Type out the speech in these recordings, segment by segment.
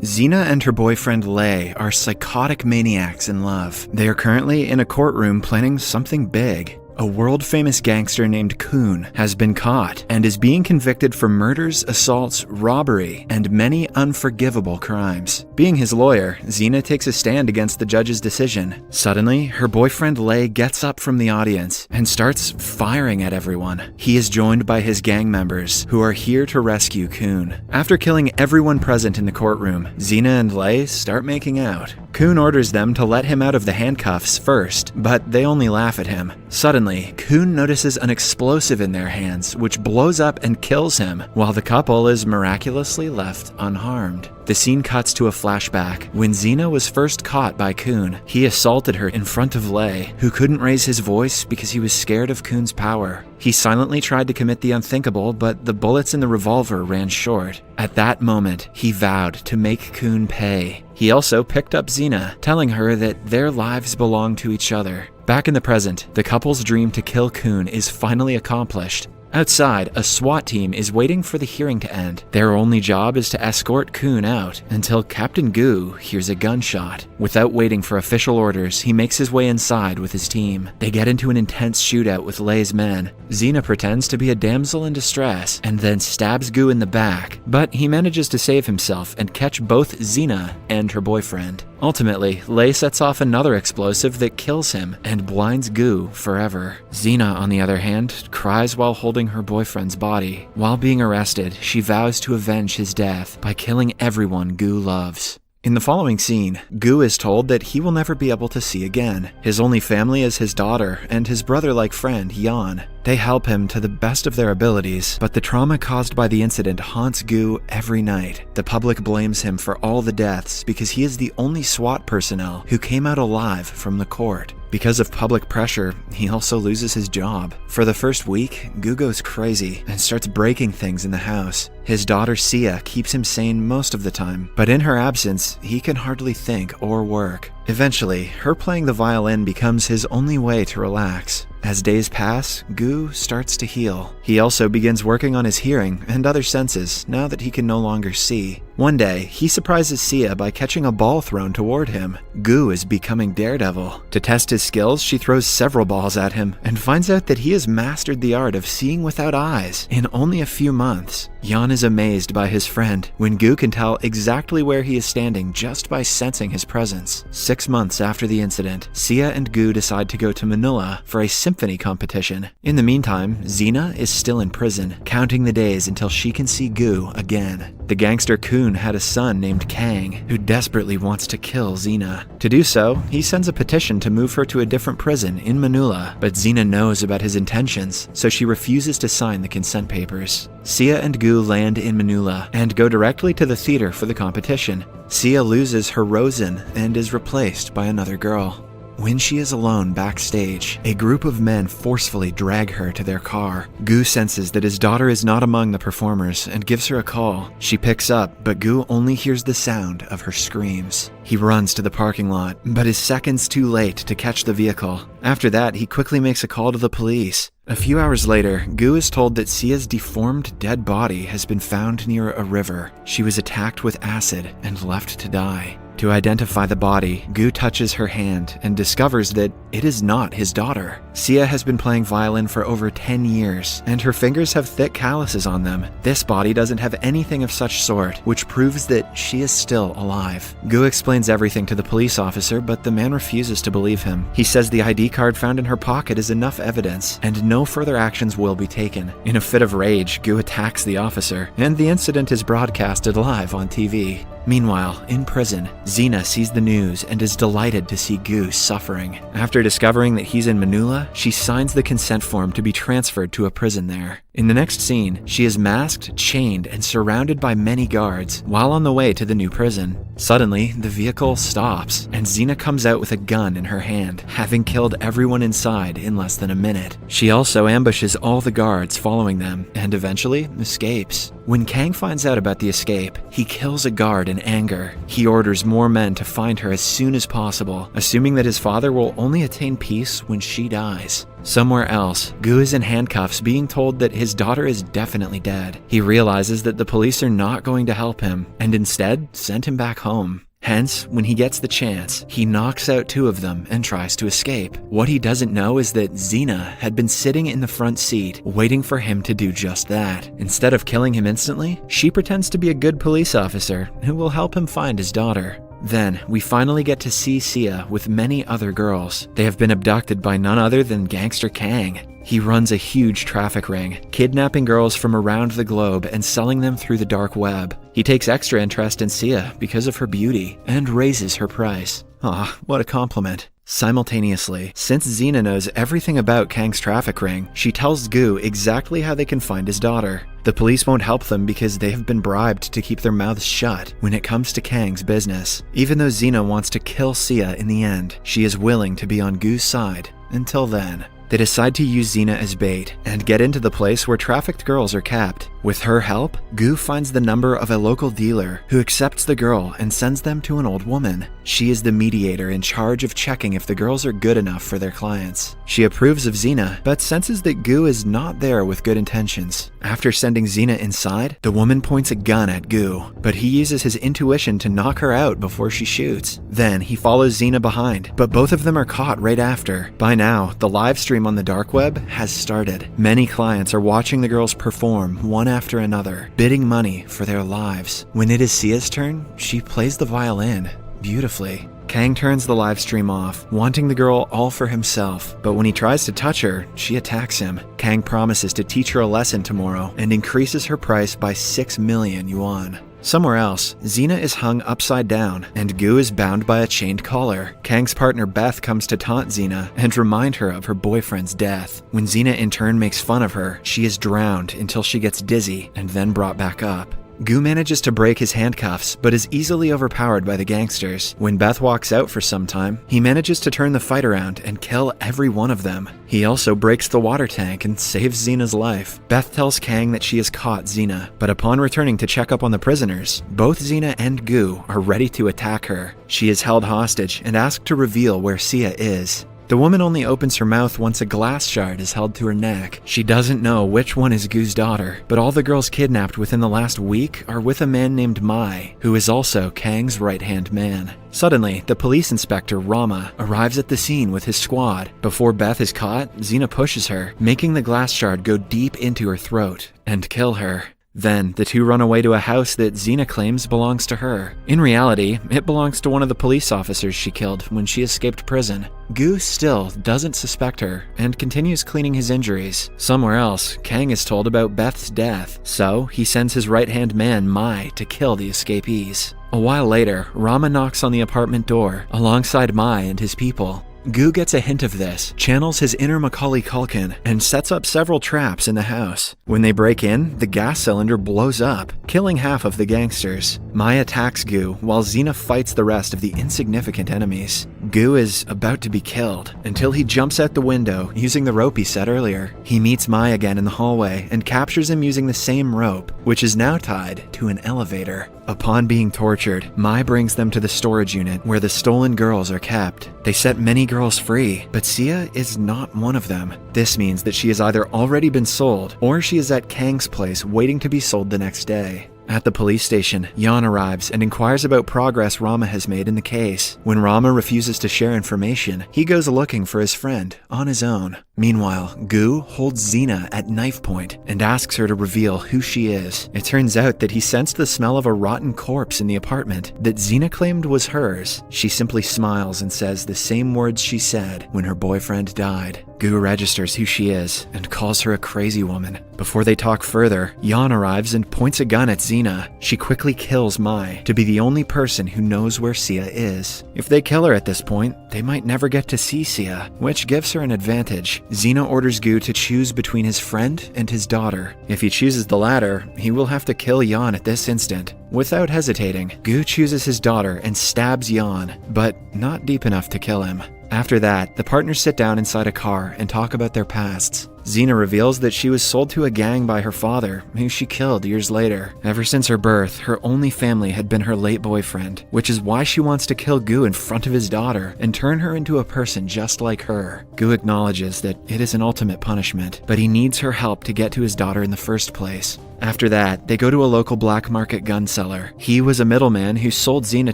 Zina and her boyfriend Lei are psychotic maniacs in love. They are currently in a courtroom planning something big. A world-famous gangster named Kun has been caught and is being convicted for murders, assaults, robbery, and many unforgivable crimes. Being his lawyer, Zina takes a stand against the judge's decision. Suddenly, her boyfriend Lei gets up from the audience and starts firing at everyone. He is joined by his gang members, who are here to rescue Kun. After killing everyone present in the courtroom, Zina and Lei start making out. Kun orders them to let him out of the handcuffs first, but they only laugh at him. Suddenly, Kun notices an explosive in their hands, which blows up and kills him, while the couple is miraculously left unharmed. The scene cuts to a flashback. When Zina was first caught by Kun, he assaulted her in front of Lei, who couldn't raise his voice because he was scared of Kun's power. He silently tried to commit the unthinkable, but the bullets in the revolver ran short. At that moment, he vowed to make Kun pay. He also picked up Zina, telling her that their lives belong to each other. Back in the present, the couple's dream to kill Kun is finally accomplished. Outside, a SWAT team is waiting for the hearing to end. Their only job is to escort Kun out until Captain Gu hears a gunshot. Without waiting for official orders, he makes his way inside with his team. They get into an intense shootout with Lei's men. Zina pretends to be a damsel in distress and then stabs Gu in the back, but he manages to save himself and catch both Zina and her boyfriend. Ultimately, Lei sets off another explosive that kills him and blinds Gu forever. Zina, on the other hand, cries while holding her boyfriend's body. While being arrested, she vows to avenge his death by killing everyone Gu loves. In the following scene, Gu is told that he will never be able to see again. His only family is his daughter and his brother-like friend, Yan. They help him to the best of their abilities, but the trauma caused by the incident haunts Gu every night. The public blames him for all the deaths because he is the only SWAT personnel who came out alive from the court. Because of public pressure, he also loses his job. For the first week, Gu goes crazy and starts breaking things in the house. His daughter Sia keeps him sane most of the time, but in her absence, he can hardly think or work. Eventually, her playing the violin becomes his only way to relax. As days pass, Gu starts to heal. He also begins working on his hearing and other senses now that he can no longer see. One day, he surprises Sia by catching a ball thrown toward him. Gu is becoming Daredevil. To test his skills, she throws several balls at him and finds out that he has mastered the art of seeing without eyes in only a few months. Yan is amazed by his friend when Gu can tell exactly where he is standing just by sensing his presence. 6 months after the incident, Sia and Gu decide to go to Manila for a symphony competition. In the meantime, Zina is still in prison, counting the days until she can see Gu again. The gangster Kun had a son named Kang, who desperately wants to kill Zina. To do so, he sends a petition to move her to a different prison in Manila, but Zina knows about his intentions, so she refuses to sign the consent papers. Sia and Gu land in Manila and go directly to the theater for the competition. Sia loses her Rosen and is replaced by another girl. When she is alone backstage, a group of men forcefully drag her to their car. Gu senses that his daughter is not among the performers and gives her a call. She picks up, but Gu only hears the sound of her screams. He runs to the parking lot, but is seconds too late to catch the vehicle. After that, he quickly makes a call to the police. A few hours later, Gu is told that Sia's deformed dead body has been found near a river. She was attacked with acid and left to die. To identify the body, Gu touches her hand and discovers that it is not his daughter. Sia has been playing violin for over 10 years, and her fingers have thick calluses on them. This body doesn't have anything of such sort, which proves that she is still alive. Gu explains everything to the police officer, but the man refuses to believe him. He says the ID card found in her pocket is enough evidence, and no further actions will be taken. In a fit of rage, Gu attacks the officer, and the incident is broadcasted live on TV. Meanwhile, in prison, Zina sees the news and is delighted to see Gu suffering. After discovering that he's in Manila, she signs the consent form to be transferred to a prison there. In the next scene, she is masked, chained, and surrounded by many guards while on the way to the new prison. Suddenly, the vehicle stops, and Zina comes out with a gun in her hand, having killed everyone inside in less than a minute. She also ambushes all the guards following them, and eventually escapes. When Kang finds out about the escape, he kills a guard in anger. He orders more men to find her as soon as possible, assuming that his father will only attain peace when she dies. Somewhere else, Gu is in handcuffs being told that his daughter is definitely dead. He realizes that the police are not going to help him, and instead send him back home. Hence, when he gets the chance, he knocks out 2 of them and tries to escape. What he doesn't know is that Xena had been sitting in the front seat, waiting for him to do just that. Instead of killing him instantly, she pretends to be a good police officer who will help him find his daughter. Then, we finally get to see Sia with many other girls. They have been abducted by none other than Gangster Kang. He runs a huge traffic ring, kidnapping girls from around the globe and selling them through the dark web. He takes extra interest in Sia because of her beauty and raises her price. Ah, what a compliment. Simultaneously, since Xena knows everything about Kang's traffic ring, she tells Gu exactly how they can find his daughter. The police won't help them because they have been bribed to keep their mouths shut when it comes to Kang's business. Even though Xena wants to kill Sia in the end, she is willing to be on Gu's side until then. They decide to use Xena as bait and get into the place where trafficked girls are kept. With her help, Gu finds the number of a local dealer who accepts the girl and sends them to an old woman. She is the mediator in charge of checking if the girls are good enough for their clients. She approves of Xena, but senses that Gu is not there with good intentions. After sending Xena inside, the woman points a gun at Gu, but he uses his intuition to knock her out before she shoots. Then he follows Xena behind, but both of them are caught right after. By now, the live stream on the dark web has started. Many clients are watching the girls perform one after another, bidding money for their lives. When it is Sia's turn, she plays the violin beautifully. Kang turns the live stream off, wanting the girl all for himself, but when he tries to touch her, she attacks him. Kang promises to teach her a lesson tomorrow and increases her price by 6 million yuan. Somewhere else, Xena is hung upside down, and Gu is bound by a chained collar. Kang's partner Beth comes to taunt Xena and remind her of her boyfriend's death. When Xena in turn makes fun of her, she is drowned until she gets dizzy and then brought back up. Gu manages to break his handcuffs, but is easily overpowered by the gangsters. When Beth walks out for some time, he manages to turn the fight around and kill every one of them. He also breaks the water tank and saves Xena's life. Beth tells Kang that she has caught Xena, but upon returning to check up on the prisoners, both Xena and Gu are ready to attack her. She is held hostage and asked to reveal where Sia is. The woman only opens her mouth once a glass shard is held to her neck. She doesn't know which one is Gu's daughter, but all the girls kidnapped within the last week are with a man named Mai, who is also Kang's right-hand man. Suddenly, the police inspector, Rama, arrives at the scene with his squad. Before Beth is caught, Xena pushes her, making the glass shard go deep into her throat and kill her. Then, the two run away to a house that Xena claims belongs to her. In reality, it belongs to one of the police officers she killed when she escaped prison. Gu still doesn't suspect her and continues cleaning his injuries. Somewhere else, Kang is told about Beth's death, so he sends his right-hand man, Mai, to kill the escapees. A while later, Rama knocks on the apartment door alongside Mai and his people. Gu gets a hint of this, channels his inner Macaulay Culkin, and sets up several traps in the house. When they break in, the gas cylinder blows up, killing half of the gangsters. Mai attacks Gu, while Xena fights the rest of the insignificant enemies. Gu is about to be killed, until he jumps out the window using the rope he set earlier. He meets Mai again in the hallway, and captures him using the same rope, which is now tied to an elevator. Upon being tortured, Mai brings them to the storage unit where the stolen girls are kept. They set many girls free, but Sia is not one of them. This means that she has either already been sold, or she is at Kang's place waiting to be sold the next day. At the police station, Yan arrives and inquires about progress Rama has made in the case. When Rama refuses to share information, he goes looking for his friend on his own. Meanwhile, Gu holds Xena at knife point and asks her to reveal who she is. It turns out that he sensed the smell of a rotten corpse in the apartment that Xena claimed was hers. She simply smiles and says the same words she said when her boyfriend died. Gu registers who she is and calls her a crazy woman. Before they talk further, Yan arrives and points a gun at Xena. She quickly kills Mai to be the only person who knows where Sia is. If they kill her at this point, they might never get to see Sia, which gives her an advantage. Xena orders Gu to choose between his friend and his daughter. If he chooses the latter, he will have to kill Yan at this instant. Without hesitating, Gu chooses his daughter and stabs Yan, but not deep enough to kill him. After that, the partners sit down inside a car and talk about their pasts. Xena reveals that she was sold to a gang by her father, who she killed years later. Ever since her birth, her only family had been her late boyfriend, which is why she wants to kill Gu in front of his daughter and turn her into a person just like her. Gu acknowledges that it is an ultimate punishment, but he needs her help to get to his daughter in the first place. After that, they go to a local black market gun seller. He was a middleman who sold Xena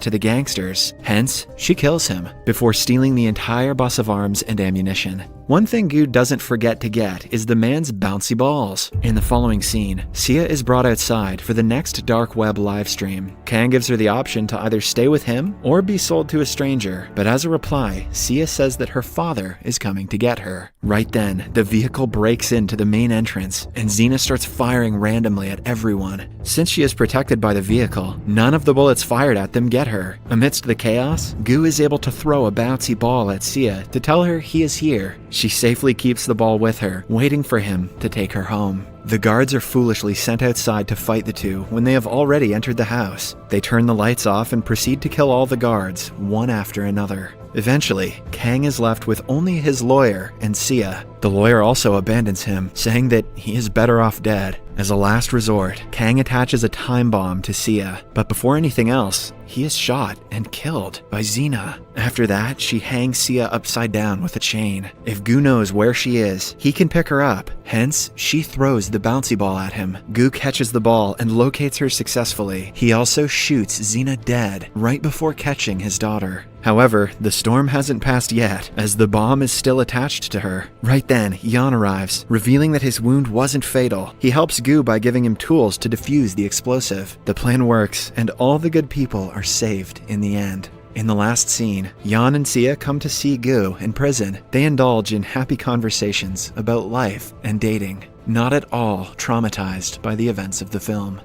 to the gangsters, hence, she kills him, before stealing the entire bus of arms and ammunition. One thing Gu doesn't forget to get is the man's bouncy balls. In the following scene, Sia is brought outside for the next dark web livestream. Kang gives her the option to either stay with him or be sold to a stranger, but as a reply, Sia says that her father is coming to get her. Right then, the vehicle breaks into the main entrance, and Xena starts firing randomly at everyone. Since she is protected by the vehicle, none of the bullets fired at them get her. Amidst the chaos, Gu is able to throw a bouncy ball at Sia to tell her he is here. She safely keeps the ball with her, waiting for him to take her home. The guards are foolishly sent outside to fight the two when they have already entered the house. They turn the lights off and proceed to kill all the guards, one after another. Eventually, Kang is left with only his lawyer and Sia. The lawyer also abandons him, saying that he is better off dead. As a last resort, Kang attaches a time bomb to Sia, but before anything else, he is shot and killed by Xena. After that, she hangs Sia upside down with a chain. If Gu knows where she is, he can pick her up. Hence, she throws the bouncy ball at him. Gu catches the ball and locates her successfully. He also shoots Xena dead right before catching his daughter. However, the storm hasn't passed yet, as the bomb is still attached to her. Right then, Yan arrives, revealing that his wound wasn't fatal. He helps Gu by giving him tools to defuse the explosive. The plan works, and all the good people are saved in the end. In the last scene, Yan and Sia come to see Gu in prison. They indulge in happy conversations about life and dating, not at all traumatized by the events of the film.